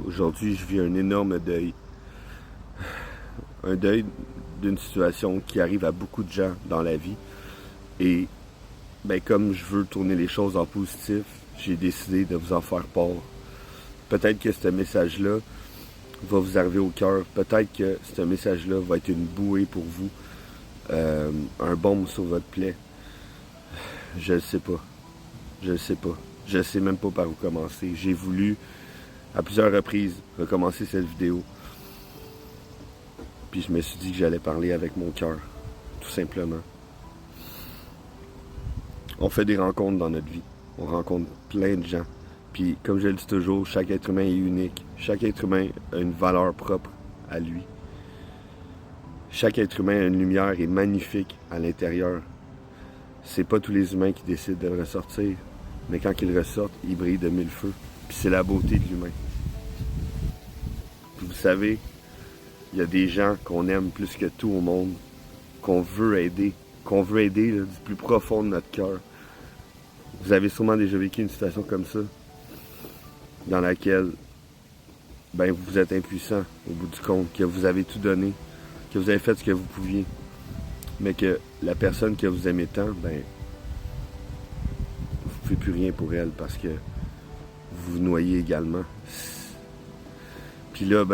Aujourd'hui, je vis un énorme deuil. Un deuil d'une situation qui arrive à beaucoup de gens dans la vie. Et comme je veux tourner les choses en positif, j'ai décidé de vous en faire part. Peut-être que ce message-là va vous arriver au cœur. Peut-être que ce message-là va être une bouée pour vous. Un baume sur votre plaie. Je ne sais pas. Je ne sais pas. Je ne sais même pas par où commencer. J'ai voulu, à plusieurs reprises, recommencer cette vidéo. Puis je me suis dit que j'allais parler avec mon cœur. Tout simplement. On fait des rencontres dans notre vie. On rencontre plein de gens. Puis, comme je le dis toujours, chaque être humain est unique. Chaque être humain a une valeur propre à lui. Chaque être humain a une lumière et magnifique à l'intérieur. C'est pas tous les humains qui décident de le ressortir, mais quand ils le ressortent, ils brillent de mille feux. Puis c'est la beauté de l'humain. Puis vous savez, il y a des gens qu'on aime plus que tout au monde, qu'on veut aider là, du plus profond de notre cœur. Vous avez sûrement déjà vécu une situation comme ça, dans laquelle vous êtes impuissant au bout du compte, que vous avez tout donné, que vous avez fait ce que vous pouviez, mais que la personne que vous aimez tant, vous ne pouvez plus rien pour elle parce que vous vous noyez également. Puis là,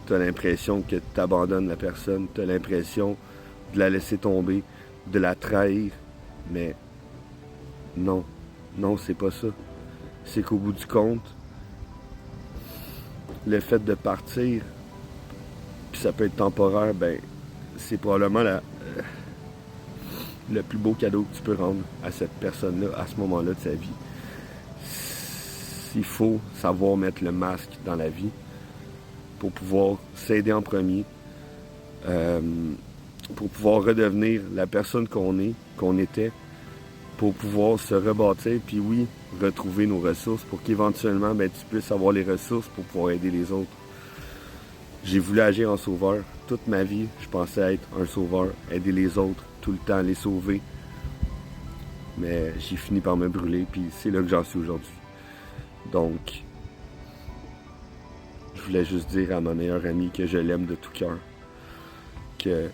tu as l'impression que tu abandonnes la personne, tu as l'impression de la laisser tomber, de la trahir, mais non, c'est pas ça. C'est qu'au bout du compte, le fait de partir, puis ça peut être temporaire, c'est probablement le plus beau cadeau que tu peux rendre à cette personne-là, à ce moment-là de sa vie. Il faut savoir mettre le masque dans la vie pour pouvoir s'aider en premier, pour pouvoir redevenir la personne qu'on était, pour pouvoir se rebâtir, puis oui, retrouver nos ressources pour qu'éventuellement, tu puisses avoir les ressources pour pouvoir aider les autres. J'ai voulu agir en sauveur. Toute ma vie, je pensais être un sauveur, aider les autres, tout le temps, les sauver. Mais j'ai fini par me brûler, puis c'est là que j'en suis aujourd'hui. Donc, je voulais juste dire à ma meilleure amie que je l'aime de tout cœur. Que,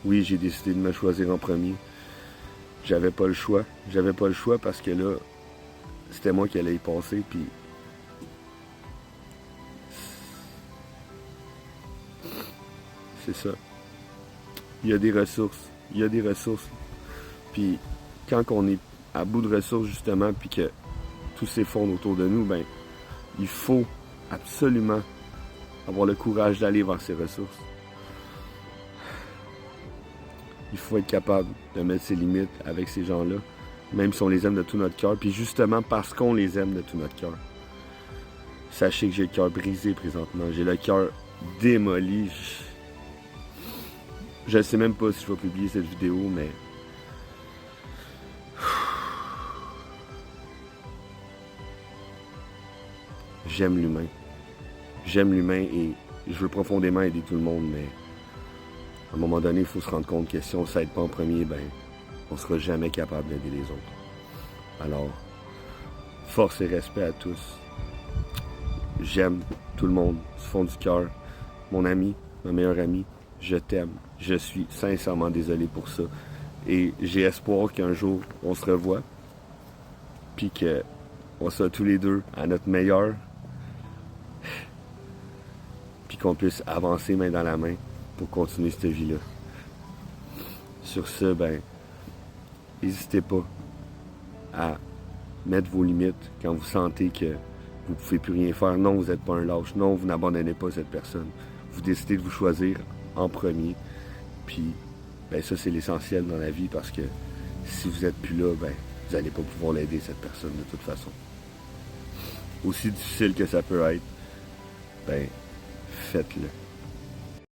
oui, j'ai décidé de me choisir en premier. J'avais pas le choix. J'avais pas le choix parce que là, c'était moi qui allais y passer, puis c'est ça. Il y a des ressources. Il y a des ressources. Puis quand on est à bout de ressources, justement, puis que tout s'effondre autour de nous, il faut absolument avoir le courage d'aller vers ces ressources. Il faut être capable de mettre ses limites avec ces gens-là, même si on les aime de tout notre cœur, puis justement parce qu'on les aime de tout notre cœur. Sachez que j'ai le cœur brisé présentement. J'ai le cœur démoli. Je ne sais même pas si je vais publier cette vidéo, mais j'aime l'humain. J'aime l'humain et je veux profondément aider tout le monde, mais à un moment donné, il faut se rendre compte que si on ne s'aide pas en premier, on ne sera jamais capable d'aider les autres. Alors, force et respect à tous. J'aime tout le monde du fond du cœur. Mon ami, ma meilleure amie, je t'aime. Je suis sincèrement désolé pour ça. Et j'ai espoir qu'un jour, on se revoie. Puis qu'on soit tous les deux à notre meilleur. Puis qu'on puisse avancer main dans la main pour continuer cette vie-là. Sur ce, n'hésitez pas à mettre vos limites quand vous sentez que vous ne pouvez plus rien faire. Non, vous n'êtes pas un lâche. Non, vous n'abandonnez pas cette personne. Vous décidez de vous choisir en premier. Puis, ça, c'est l'essentiel dans la vie parce que si vous n'êtes plus là, vous n'allez pas pouvoir l'aider, cette personne, de toute façon. Aussi difficile que ça peut être, faites-le.